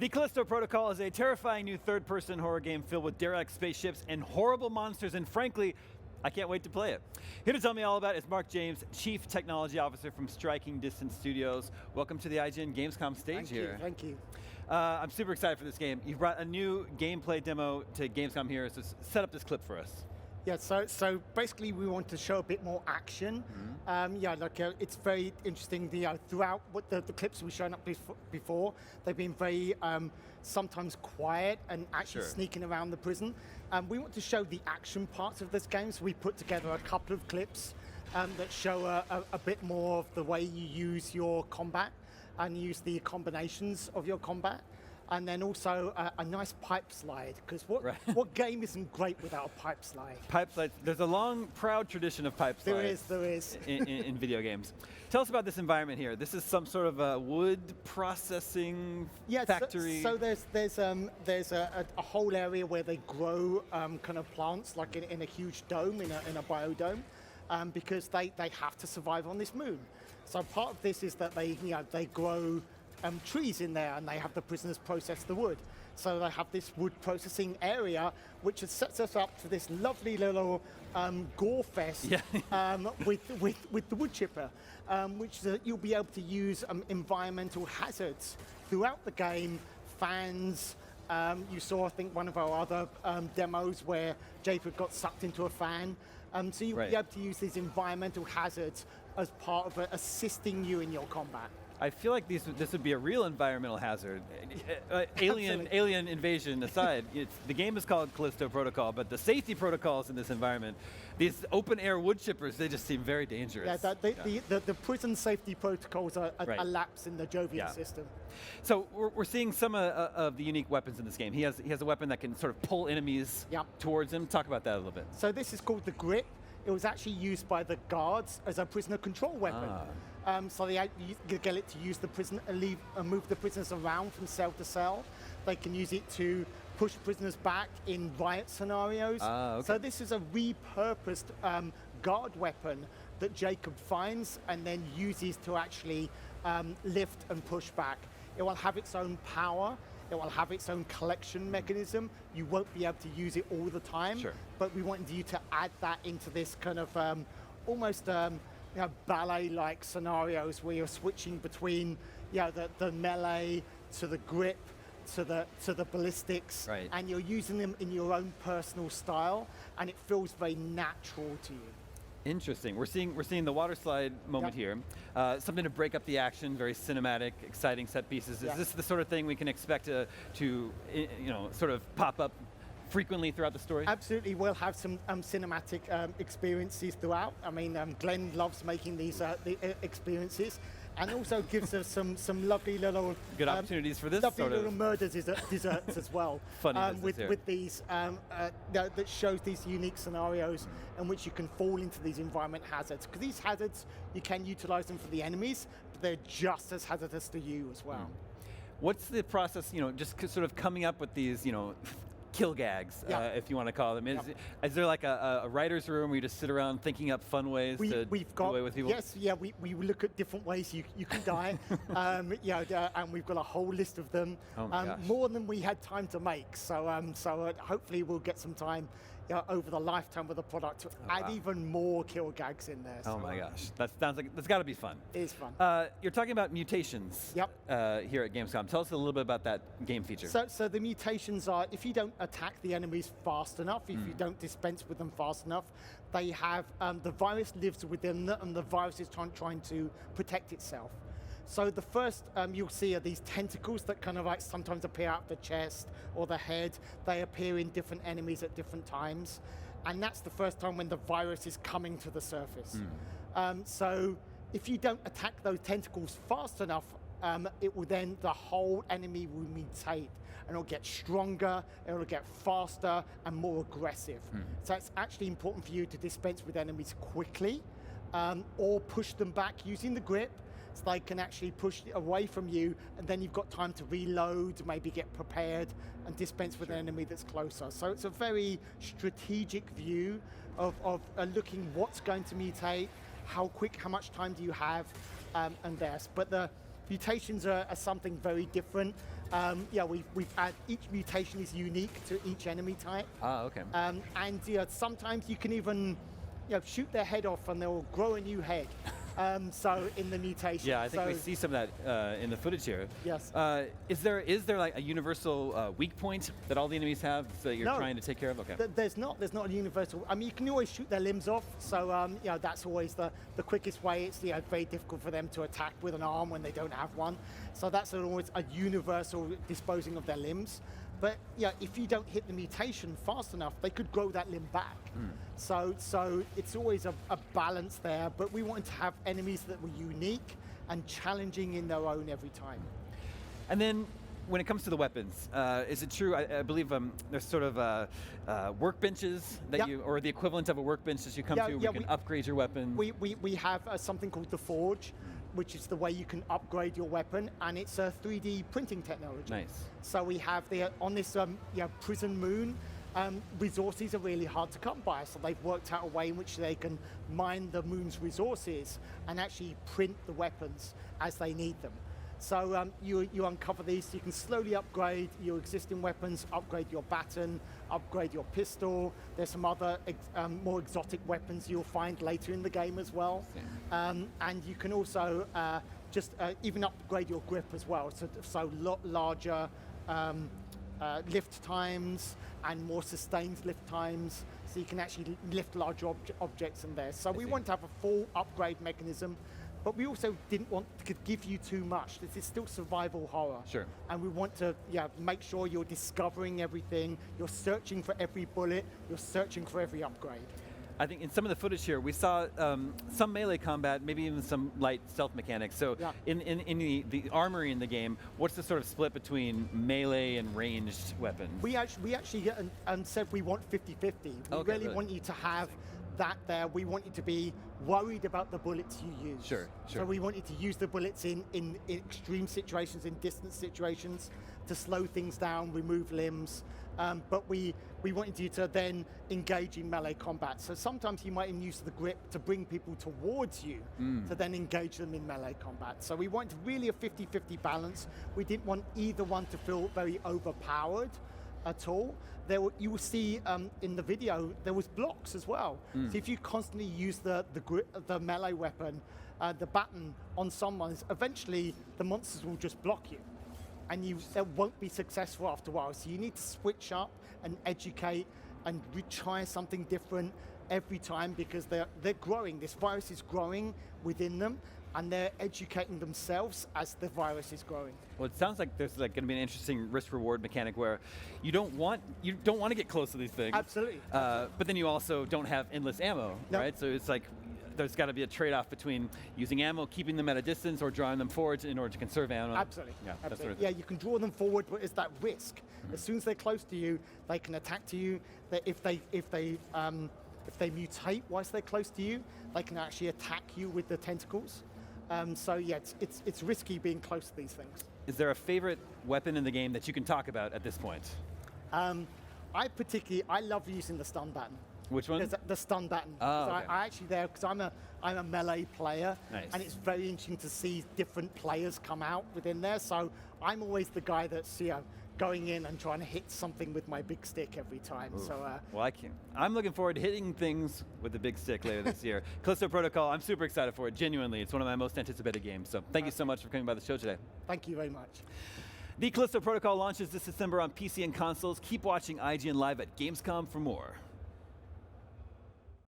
The Callisto Protocol is a terrifying new third-person horror game filled with derelict spaceships and horrible monsters, and frankly, I can't wait to play it. Here to tell me all about it is Mark James, Chief Technology Officer from Striking Distance Studios. Welcome to the IGN Gamescom stage here. Thank you. I'm super excited for this game. You've brought a new gameplay demo to Gamescom here, so set up this clip for us. Yeah, so basically we want to show a bit more action. It's very interesting. Throughout what the clips we've shown up before, they've been very sometimes quiet and actually sneaking around the prison. We want to show the action parts of this game, so we put together a couple of clips that show a bit more of the way you use your combat and use the combinations of your combat. And then also a nice pipe slide, because what game isn't great without a pipe slide? Pipe slides. There's a long, proud tradition of pipe slides. There is. in video games. Tell us about this environment here. This is some sort of a wood processing factory. So there's a whole area where they grow kind of plants, like in a huge dome, in a biodome, because they have to survive on this moon. So part of this is that they grow trees in there, and they have the prisoners process the wood. So they have this wood processing area, which sets us up for this lovely little gore fest with the wood chipper, which you'll be able to use environmental hazards throughout the game. Fans. You saw, I think, one of our other demos where Jacob got sucked into a fan. So you'll be able to use these environmental hazards as part of assisting you in your combat. I feel like this would be a real environmental hazard. Alien invasion aside, the game is called Callisto Protocol, but the safety protocols in this environment, these open air wood chippers, they just seem very dangerous. The prison safety protocols are a lapse in the Jovian system. So we're seeing some of the unique weapons in this game. He has a weapon that can sort of pull enemies towards him. Talk about that a little bit. So this is called the grip. It was actually used by the guards as a prisoner control weapon. So they get it to use the prison, move the prisoners around from cell to cell. They can use it to push prisoners back in riot scenarios. So this is a repurposed guard weapon that Jacob finds and then uses to actually lift and push back. It will have its own power. It will have its own collection mechanism. You won't be able to use it all the time, but we want you to add that into this kind of almost ballet-like scenarios where you're switching between the melee to the grip to the ballistics, and you're using them in your own personal style, and it feels very natural to you. Interesting. We're seeing the water slide moment here. Something to break up the action. Very cinematic, exciting set pieces. Is this the sort of thing we can expect to sort of pop up frequently throughout the story? Absolutely. We'll have some cinematic experiences throughout. I mean, Glen loves making these experiences, and also gives us some lovely little good opportunities for this lovely little murders desserts as well. Funny with these that shows these unique scenarios in which you can fall into these environment hazards. Because these hazards, you can utilize them for the enemies, but they're just as hazardous to you as well. What's the process? Just sort of coming up with these, kill gags, if you want to call them. Is there like a writer's room where you just sit around thinking up fun ways to get away with people? Yes, we look at different ways you can die, and we've got a whole list of them, more than we had time to make. So hopefully we'll get some time over the lifetime of the product to add even more kill gags in there. Oh my gosh, that sounds like that's got to be fun. It is fun. You're talking about mutations. Here at Gamescom. Tell us a little bit about that game feature. So the mutations are, if you don't attack the enemies fast enough, if you don't dispense with them fast enough, they have the virus lives within them, and the virus is trying to protect itself. So the first you'll see are these tentacles that kind of like sometimes appear out the chest or the head. They appear in different enemies at different times, and that's the first time when the virus is coming to the surface. So if you don't attack those tentacles fast enough, the whole enemy will mutate, and it'll get stronger, it'll get faster and more aggressive. So it's actually important for you to dispense with enemies quickly, or push them back using the grip, so they can actually push away from you, and then you've got time to reload, maybe get prepared, and dispense with an enemy that's closer. So it's a very strategic view of looking what's going to mutate, how much time do you have, and this. But the Mutations are something very different. Yeah, we've had each mutation is unique to each enemy type. Ah, okay. And sometimes you can even shoot their head off and they'll grow a new head. So in the mutation. Yeah, I think we see some of that in the footage here. Yes. Is there like a universal weak point that all the enemies have that you're trying to take care of? Okay. There's not a universal. I mean, you can always shoot their limbs off. So that's always the quickest way. It's very difficult for them to attack with an arm when they don't have one. So that's always a universal disposing of their limbs. But if you don't hit the mutation fast enough, they could grow that limb back. So it's always a balance there, but we wanted to have enemies that were unique and challenging in their own every time. And then when it comes to the weapons, is it true, I believe there's sort of workbenches that or the equivalent of a workbench that you come to where you can upgrade your weapon? We have something called the Forge, which is the way you can upgrade your weapon, and it's a 3D printing technology. Nice. So we have on this prison moon, resources are really hard to come by, so they've worked out a way in which they can mine the moon's resources and actually print the weapons as they need them. So you uncover these, so you can slowly upgrade your existing weapons, upgrade your baton, upgrade your pistol. There's some other more exotic weapons you'll find later in the game as well. And you can also just even upgrade your grip as well, so larger lift times and more sustained lift times, so you can actually lift larger objects in there. So we want to have a full upgrade mechanism, but we also didn't want to give you too much. This is still survival horror. Sure. And we want to make sure you're discovering everything, you're searching for every bullet, you're searching for every upgrade. I think in some of the footage here, we saw some melee combat, maybe even some light stealth mechanics. So in the armory in the game, what's the sort of split between melee and ranged weapons? We actually said we want 50-50. We really want you to have that there. We want you to be worried about the bullets you use. Sure. So we want you to use the bullets in extreme situations, in distance situations, to slow things down, remove limbs. But we wanted you to then engage in melee combat. So sometimes you might even use the grip to bring people towards you to then engage them in melee combat. So we wanted really a 50-50 balance. We didn't want either one to feel very overpowered at all. You will see in the video, there was blocks as well. So if you constantly use the melee weapon, the baton on someone, eventually the monsters will just block you. And they won't be successful after a while. So you need to switch up and educate and try something different every time, because they're growing. This virus is growing within them, and they're educating themselves as the virus is growing. Well, it sounds like there's going to be an interesting risk-reward mechanic where you don't want to get close to these things. Absolutely. But then you also don't have endless ammo, right? So it's like there's got to be a trade-off between using ammo, keeping them at a distance, or drawing them forward in order to conserve ammo. Absolutely. Yeah, Absolutely. that sort of thing. You can draw them forward, but it's that risk. As soon as they're close to you, they can attack to you. If they mutate whilst they're close to you, they can actually attack you with the tentacles. So it's risky being close to these things. Is there a favorite weapon in the game that you can talk about at this point? I love using the stun baton. Which one? The stun baton. Oh, okay. I actually because I'm a melee player, nice. And it's very interesting to see different players come out within there. So I'm always the guy that's going in and trying to hit something with my big stick every time. Ooh. So well, I'm looking forward to hitting things with the big stick later this year. Callisto Protocol, I'm super excited for it. Genuinely, it's one of my most anticipated games. So thank you so much for coming by the show today. Thank you very much. The Callisto Protocol launches this December on PC and consoles. Keep watching IGN Live at Gamescom for more.